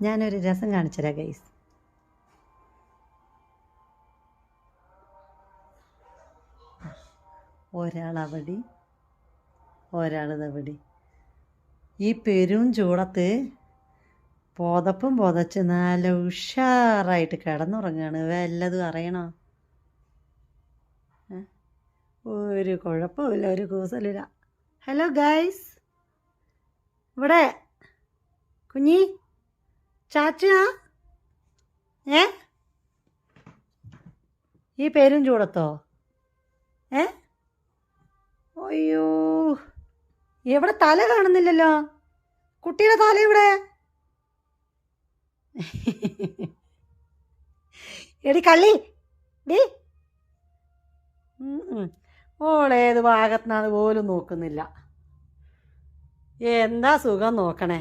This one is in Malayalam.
ഞാനൊരു രസം കാണിച്ചുതരാം ഗൈസ്. ഒരാളവിടെ, ഒരാളിതവിടെ. ഈ പെരും ചൂടത്ത് പുതപ്പും പുതച്ച് നല്ല ഉഷാറായിട്ട് കിടന്നുറങ്ങുകയാണ്. വല്ലതും അറിയണോ? ഒരു കുഴപ്പമില്ല, ഒരു കൂസലില്ല. ഹലോ ഗൈസ്, ഇവിടെ കുഞ്ഞി ചാച്ചാ, ഈ പേരും ചൂടത്തോ? അയ്യോ, എവിടെ തല കാണുന്നില്ലല്ലോ? കുട്ടിയുടെ തല ഇവിടെ. എടി കള്ളി, ഡി ഓളേത് ഭാഗത്തുനിന്നാണ് പോലും നോക്കുന്നില്ല. എന്താ സുഖം നോക്കണേ.